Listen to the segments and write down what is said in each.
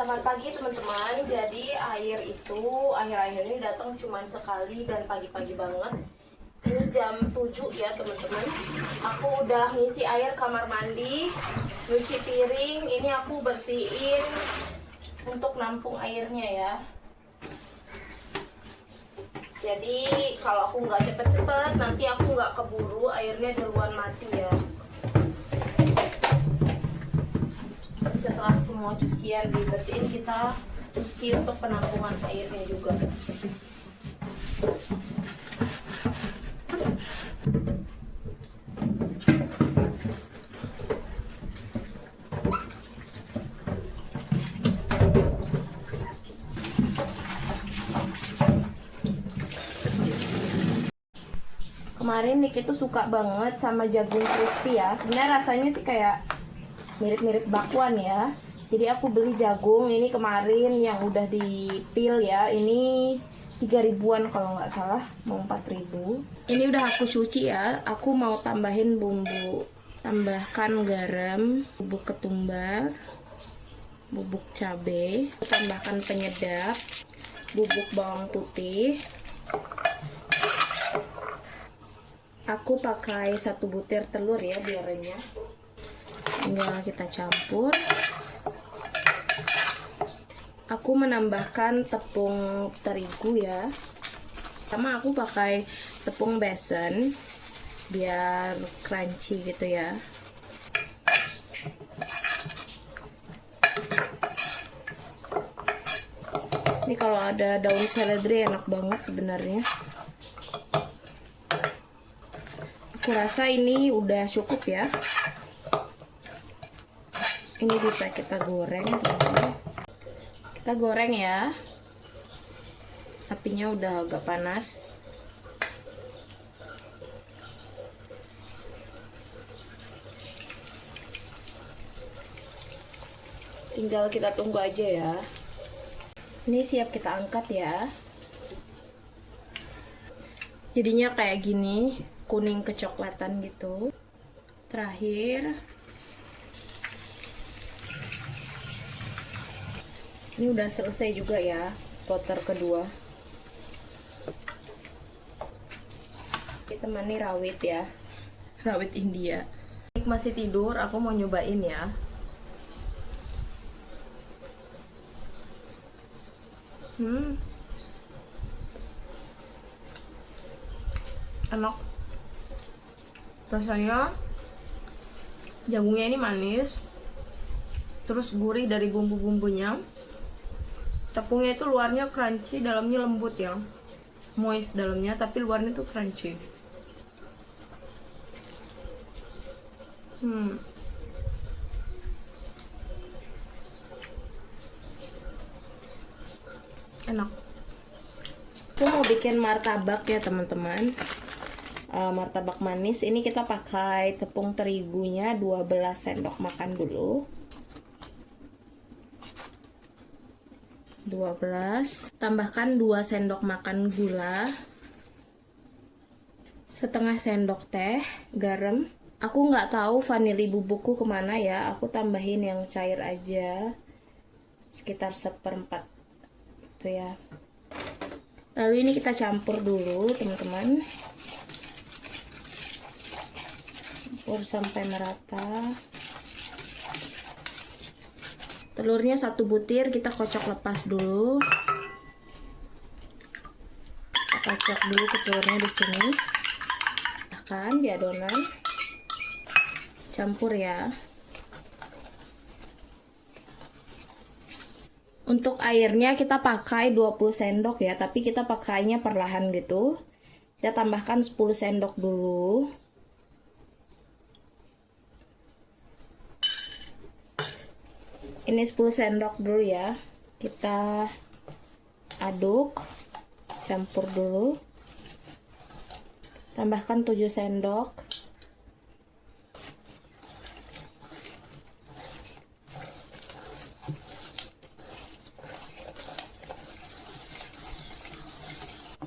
Selamat pagi teman-teman. Jadi air itu akhir-akhir ini datang cuma sekali dan pagi-pagi banget. Ini jam 7 ya teman-teman. Aku udah ngisi air kamar mandi, nyuci piring. Ini aku bersihin untuk nampung airnya ya. Jadi kalau aku nggak cepet-cepet, nanti aku nggak keburu airnya duluan mati ya. Setelah semua cucian dibersihin, kita cuci untuk penampungan airnya juga. Kemarin Nick itu suka banget sama jagung crispy ya. Sebenarnya rasanya sih kayak mirip-mirip bakwan ya. Jadi aku beli jagung ini kemarin yang udah dipil ya. Ini 3.000-an kalau nggak salah, mau 4.000. Ini udah aku cuci ya. Aku mau tambahin bumbu. Tambahkan garam, bubuk ketumbar, bubuk cabai, tambahkan penyedap, bubuk bawang putih. Aku pakai 1 butir telur ya biar renyah. Tinggal kita campur. Aku menambahkan tepung terigu ya. Sama aku pakai tepung besen biar crunchy gitu ya. Ini kalau ada daun seledri enak banget sebenarnya. Aku rasa ini udah cukup ya. Ini bisa kita goreng teman-teman. Kita goreng ya. Apinya udah agak panas. Tinggal kita tunggu aja ya. Ini siap kita angkat ya. Jadinya kayak gini, kuning kecoklatan gitu. Terakhir, ini udah selesai juga ya, kloter kedua. Kita temani rawit ya, rawit India. Nick masih tidur, aku mau nyobain ya. Enak. Rasanya jagungnya ini manis, terus gurih dari bumbu-bumbunya. Tepungnya itu luarnya crunchy, dalamnya lembut ya, moist dalamnya, tapi luarnya tuh crunchy. Enak. Aku mau bikin martabak ya teman-teman. Martabak manis ini kita pakai tepung terigunya 12 sendok makan dulu. 12, tambahkan 2 sendok makan gula, setengah sendok teh garam. Aku nggak tahu vanili bubukku kemana ya, aku tambahin yang cair aja, sekitar 1/4 itu ya. Lalu ini kita campur dulu teman-teman, campur sampai merata. Telurnya 1 butir kita kocok lepas dulu. Kita kocok dulu ke telurnya di sini. Bahkan di adonan. Campur ya. Untuk airnya kita pakai 20 sendok ya, tapi kita pakainya perlahan gitu. Kita tambahkan 10 sendok dulu. Ini 10 sendok dulu ya. Kita aduk, campur dulu. Tambahkan 7 sendok.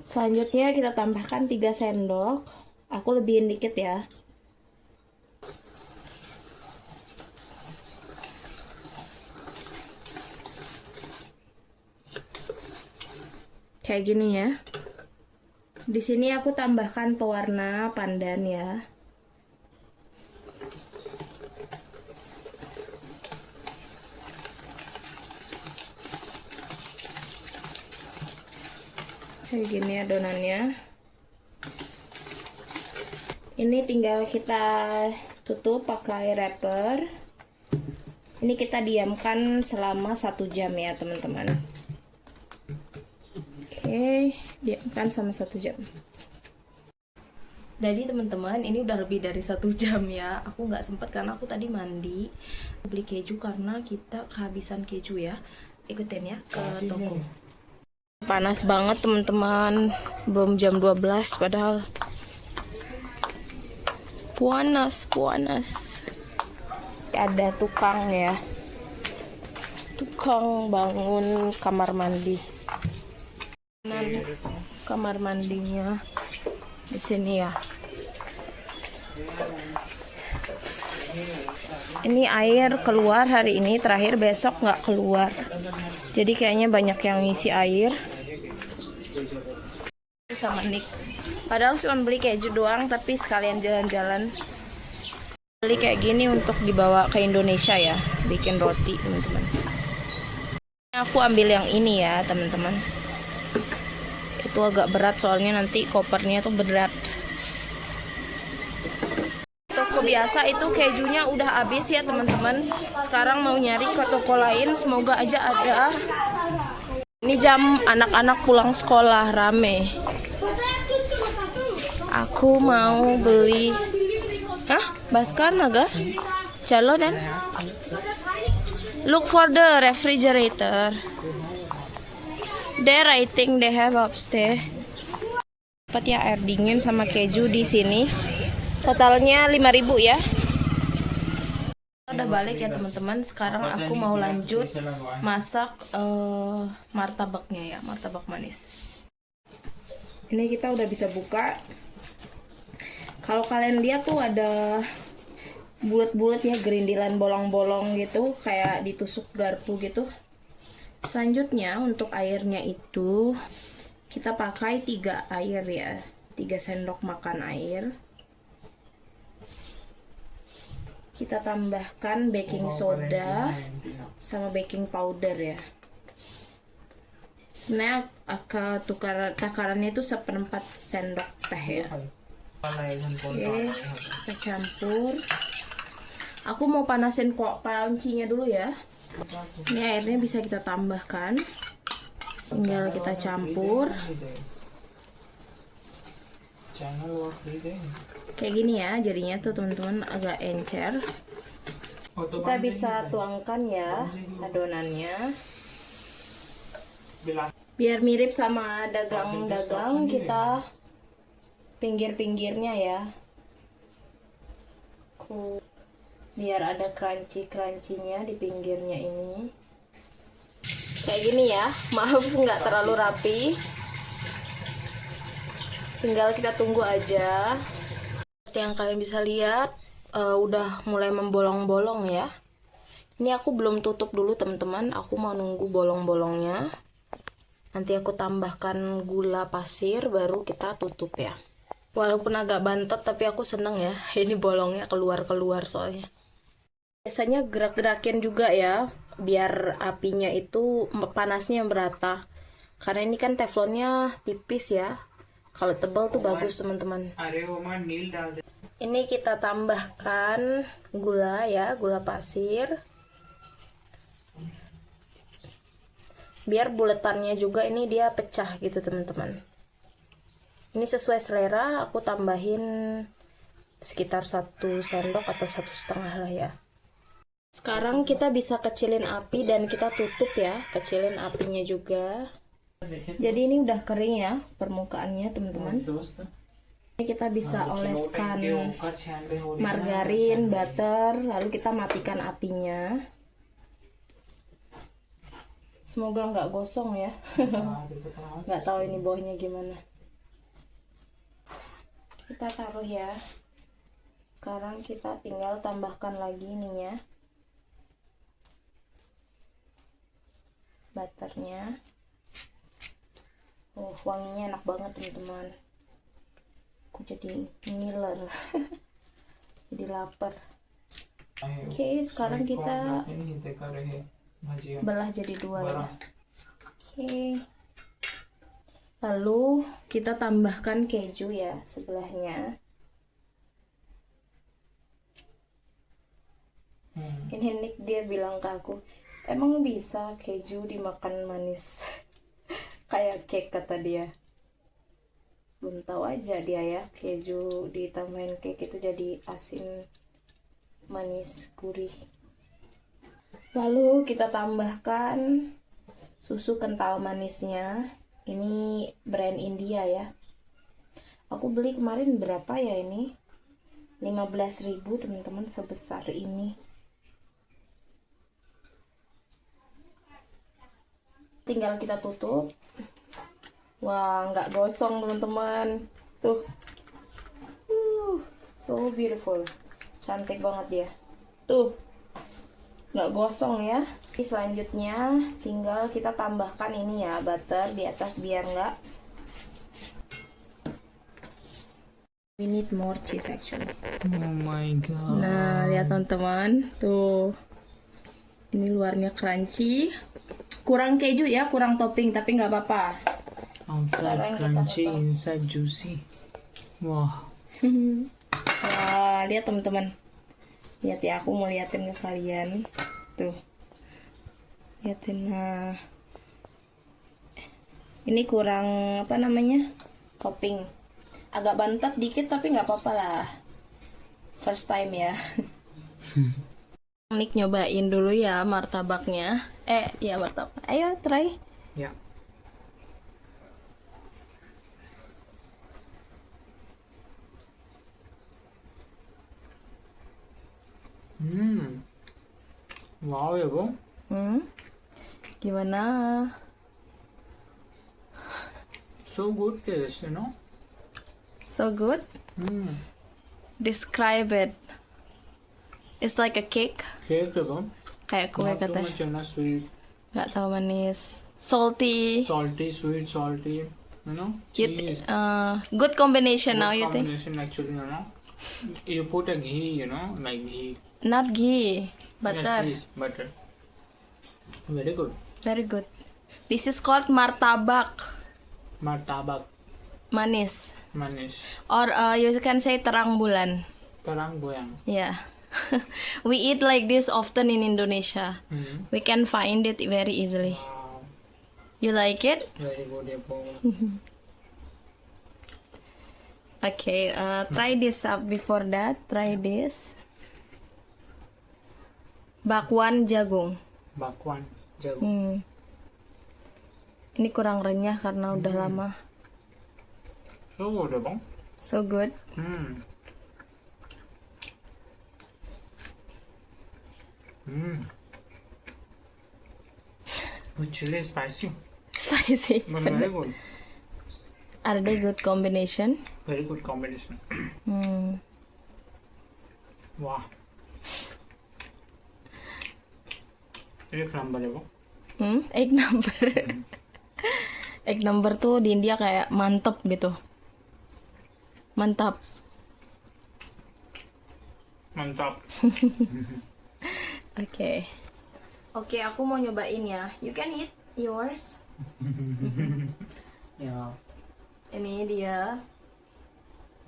Selanjutnya kita tambahkan 3 sendok. Aku lebihin dikit ya. Kayak gini ya. Di sini aku tambahkan pewarna pandan ya. Kayak gini adonannya. Ini tinggal kita tutup pakai wrapper. Ini kita diamkan selama 1 jam ya teman-teman. Oke, diamkan selama 1 jam. Jadi teman-teman, ini udah lebih dari 1 jam ya. Aku nggak sempet karena aku tadi mandi. Beli keju karena kita kehabisan keju ya. Ikutin ya ke toko. Panas banget teman-teman. Belum jam 12 padahal. Panas. Ada tukang ya. Tukang bangun kamar mandi. Kamar mandinya di sini ya. Ini air keluar hari ini, terakhir besok nggak keluar. Jadi kayaknya banyak yang ngisi air. Sama Nick. Padahal cuma beli keju doang, tapi sekalian jalan-jalan. Beli kayak gini untuk dibawa ke Indonesia ya, bikin roti teman-teman. Aku ambil yang ini ya teman-teman. Itu agak berat soalnya nanti kopernya tuh berat. Toko biasa itu kejunya udah habis ya teman-teman. Sekarang mau nyari ke toko lain, semoga aja ada. Ini jam anak-anak pulang sekolah rame. Aku mau beli Baskar naga? Chalo dan look for the refrigerator. There I think they have upstairs. Dapat ya air dingin sama keju di sini. Totalnya 5.000 ya. Udah balik ya teman-teman. Sekarang aku mau lanjut masak martabaknya ya, martabak manis. Ini kita udah bisa buka. Kalau kalian lihat tuh ada bulat-bulat ya, gerindilan bolong-bolong gitu, kayak ditusuk garpu gitu. Selanjutnya untuk airnya itu kita pakai 3 air ya, 3 sendok makan air. Kita tambahkan baking soda sama baking powder ya. Sebenarnya takarannya itu 1/4 sendok teh ya. Oke, kita campur. Aku mau panasin kok pancinya dulu ya. Ini airnya bisa kita tambahkan. Tinggal kita campur. Kayak gini ya, jadinya tuh teman-teman agak encer. Kita bisa tuangkan ya adonannya. Biar mirip sama dagang-dagang, kita pinggir-pinggirnya ya. Biar ada crunchy-crunchy-nya di pinggirnya ini. Kayak gini ya, maaf nggak terlalu rapi. Tinggal kita tunggu aja. Seperti yang kalian bisa lihat, udah mulai membolong-bolong ya. Ini aku belum tutup dulu teman-teman, aku mau nunggu bolong-bolongnya. Nanti aku tambahkan gula pasir, baru kita tutup ya. Walaupun agak bantet, tapi aku seneng ya. Ini bolongnya keluar-keluar soalnya. Biasanya gerak-gerakin juga ya, biar apinya itu panasnya merata. Karena ini kan teflonnya tipis ya. Kalau tebal tuh bagus teman-teman. Ini kita tambahkan gula ya, gula pasir. Biar buletannya juga ini dia pecah gitu teman-teman. Ini sesuai selera, aku tambahin sekitar 1 sendok atau 1,5 lah ya. Sekarang kita bisa kecilin api dan kita tutup ya, kecilin apinya juga. Jadi ini udah kering ya permukaannya teman-teman. Ini kita bisa oleskan margarin, butter, lalu kita matikan apinya. Semoga nggak gosong ya. Nggak tahu ini bawahnya gimana. Kita taruh ya. Sekarang kita tinggal tambahkan lagi ininya, butternya. Oh, wanginya enak banget teman-teman. Aku jadi ngiler. Jadi lapar. Oke, sekarang kita belah jadi dua ya. Oke. Lalu kita tambahkan keju ya sebelahnya. Ini Nick dia bilang ke aku, emang bisa keju dimakan manis? Kayak cake kata dia. Belum tahu aja dia ya, keju ditambahin cake itu jadi asin, manis, gurih. Lalu kita tambahkan susu kental manisnya. Ini brand India ya. Aku beli kemarin berapa ya ini? 15.000 teman-teman, sebesar ini. Tinggal kita tutup. Wah, nggak gosong teman-teman. Tuh. So beautiful. Cantik banget dia. Tuh. Nggak gosong ya. Selanjutnya tinggal kita tambahkan ini ya, butter di atas biar nggak. We need more cheese actually. Oh my god. Nah, lihat teman-teman. Tuh. Ini luarnya crunchy. Kurang keju ya, kurang topping, tapi nggak apa-apa. Outside crunchy, inside juicy. Wah. Wah, lihat teman-teman. Lihat ya, aku mau liatin ke kalian. Tuh. Liatin, nah. Ini kurang apa namanya? Topping. Agak bantet dikit tapi nggak apa-apa lah. First time ya. Nick nyobain dulu ya martabaknya. Ya martabak. Ayo try. Ya. Wow ya bu. Gimana? So good taste, you know. So good? Describe it. It's like a cake. Cake ya bu. Kayak kue Not too katanya. much na sweet. Nggak tahu manis. Salty. Salty, sweet, salty. You know. Cheese. Good combination now, Good you think? combination actually, you know. You put a ghee, you know, like ghee. Not ghee. Yeah, Butter. cheese, butter. Very good. Very good. This is called martabak. Martabak. Manis. Manis. Or you can say terang bulan. Terang goyang. Yeah. We eat like this often in Indonesia. We can find it very easily. Wow. You like it? Very good ya bu. Okay, try this up. Before that, try this. Bakwan jagung. Bakwan jagung. Ini kurang renyah karena udah lama. So good ya bang. So good. With chili spicy. Spicy. But very good. Are they good combination? Very good combination. Wow. Ini number ya bang. Egg number. Egg number tuh di India kayak mantep gitu. Mantap. Mantap. Oke. Oke, aku mau nyobain ya. You can eat yours. Ya. Ini dia.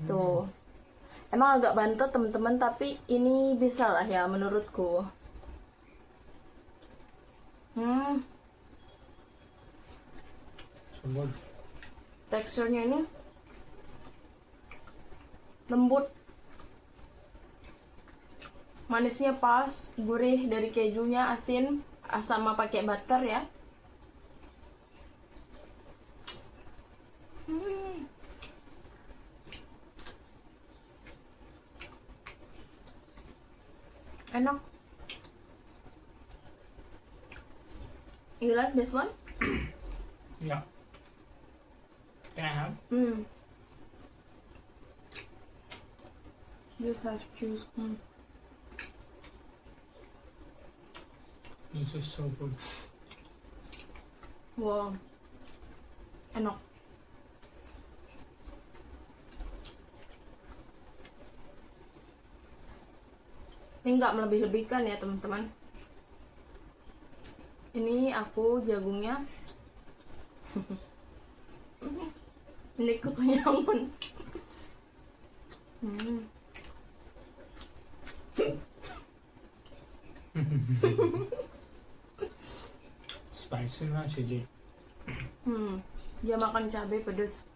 Tuh. Emang agak bantet teman-teman, tapi ini bisa lah ya menurutku. Sambal. Teksturnya ini lembut. Manisnya pas, gurih dari kejunya, asin, sama pakai butter ya. Enak. You like this one? Yeah. Can I have? This has juice. This is so good. Wow. Enak. Ini nggak melebih-lebihkan ya teman-teman. Ini aku jagungnya. Ini kekenyangan. Spicy lah sih. Dia makan cabai pedas.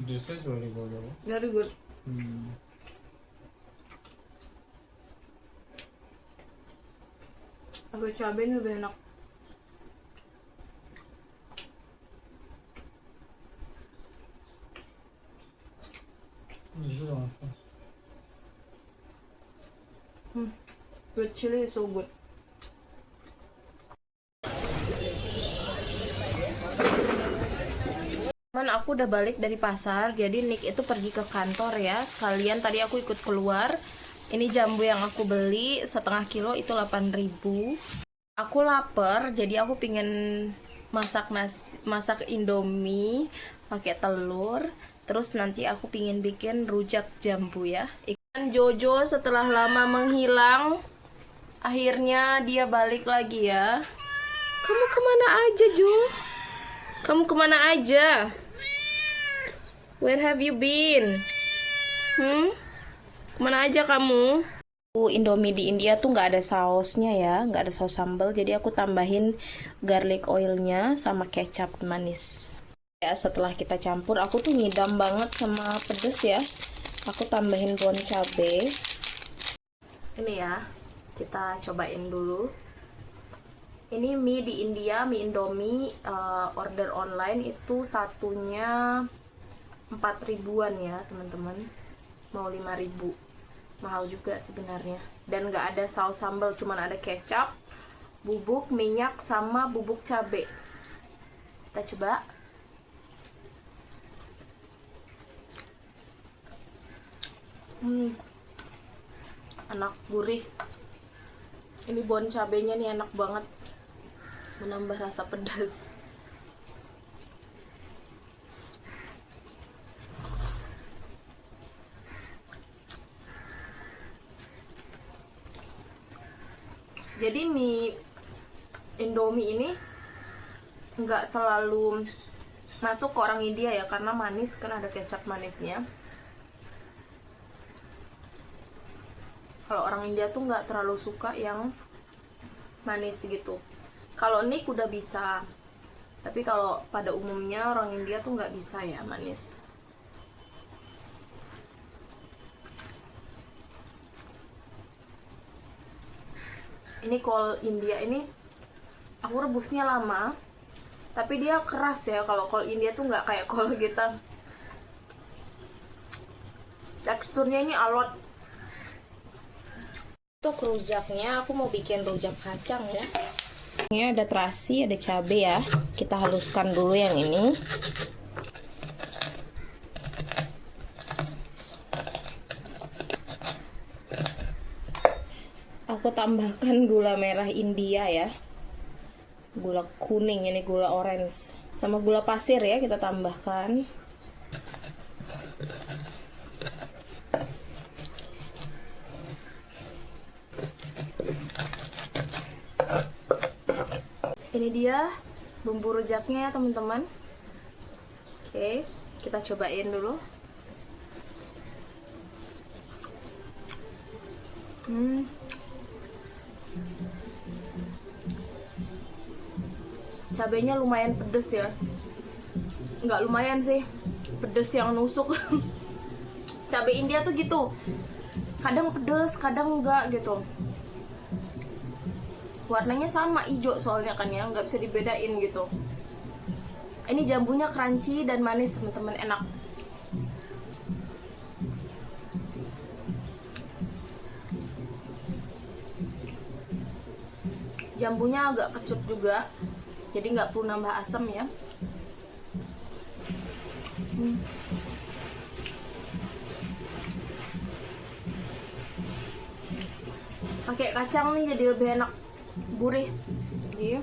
This is really good. Very good. Pakai cabai ini lebih enak. This is awesome. With chili is so good. Teman, aku udah balik dari pasar. Jadi Nick itu pergi ke kantor ya. Sekalian tadi aku ikut keluar. Ini jambu yang aku beli setengah kilo itu 8.000. Aku lapar, jadi aku pingin masak Indomie pakai telur. Terus nanti aku pingin bikin rujak jambu ya. Ikan Jojo setelah lama menghilang, akhirnya dia balik lagi ya. Kamu kemana aja, Jo? Kamu kemana aja? Where have you been? Kemana aja kamu? Indomie di India tuh nggak ada sausnya ya, nggak ada saus sambal. Jadi aku tambahin garlic oilnya sama kecap manis. Ya, setelah kita campur, aku tuh ngidam banget sama pedes ya. Aku tambahin bon cabe. Ini ya, kita cobain dulu. Ini mie di India, mie Indomie, order online itu satunya 4.000-an ya teman-teman. Mau 5.000. Mahal juga sebenarnya. Dan nggak ada saus sambal, cuman ada kecap, bubuk, minyak, sama bubuk cabe. Kita coba. Enak, gurih. Ini bon cabenya nih enak banget, menambah rasa pedas. Jadi mie Indomie ini nggak selalu masuk ke orang India ya, karena manis, kan ada kecap manisnya. Kalau orang India tuh nggak terlalu suka yang manis gitu. Kalau Nick udah bisa, tapi kalau pada umumnya orang India tuh nggak bisa ya manis. Ini kol India ini aku rebusnya lama, tapi dia keras ya. Kalau kol India tuh nggak kayak kol kita. Teksturnya ini alot. Untuk rujaknya aku mau bikin rujak kacang ya. Ini ada terasi, ada cabai ya. Kita haluskan dulu yang ini. Aku tambahkan gula merah India ya. Gula kuning, ini gula orange. Sama gula pasir ya kita tambahkan. Ini dia bumbu rujaknya ya teman-teman. Oke, kita cobain dulu. Cabenya lumayan pedes ya. Nggak lumayan sih, pedes yang nusuk. Cabai India tuh gitu, kadang pedes, kadang enggak gitu. Warnanya sama, hijau soalnya kan ya, nggak bisa dibedain gitu. Ini jambunya crunchy dan manis teman-teman, enak. Jambunya agak kecut juga, jadi nggak perlu nambah asam ya. Pakai kacang nih jadi lebih enak, gurih. Jadi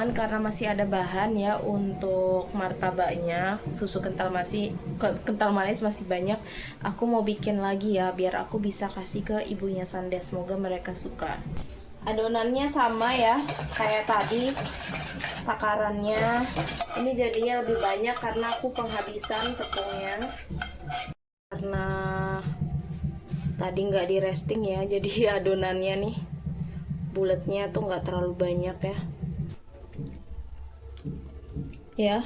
teman-teman, karena masih ada bahan ya untuk martabaknya. Susu kental manis masih banyak. Aku mau bikin lagi ya biar aku bisa kasih ke ibunya Sandes. Semoga mereka suka. Adonannya sama ya kayak tadi, takarannya. Ini jadinya lebih banyak karena aku penghabisan tepungnya. Karena tadi nggak di resting ya, jadi adonannya nih bulatnya tuh nggak terlalu banyak ya,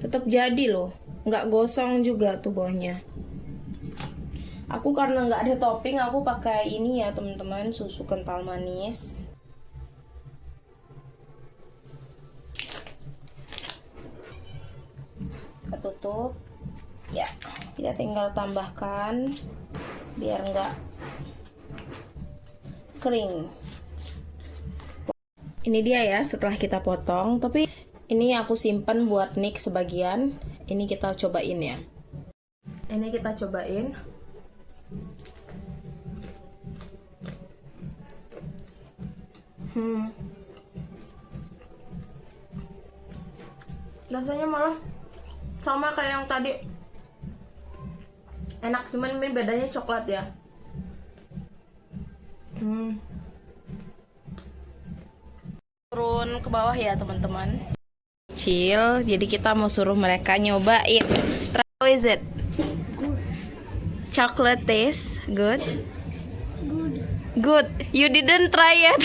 tetap jadi loh, nggak gosong juga tuh bawahnya. Aku karena nggak ada topping, aku pakai ini ya teman-teman, susu kental manis. Kita tutup ya, kita tinggal tambahkan biar nggak kering. Ini dia ya setelah kita potong, tapi ini aku simpan buat Nick sebagian. Ini kita cobain ya. Ini kita cobain. Rasanya malah sama kayak yang tadi. Enak, cuman ini bedanya coklat ya. Turun ke bawah ya teman-teman. Chill, jadi kita mau suruh mereka nyobain. How is it? Chocolate taste good? Good. You didn't try yet.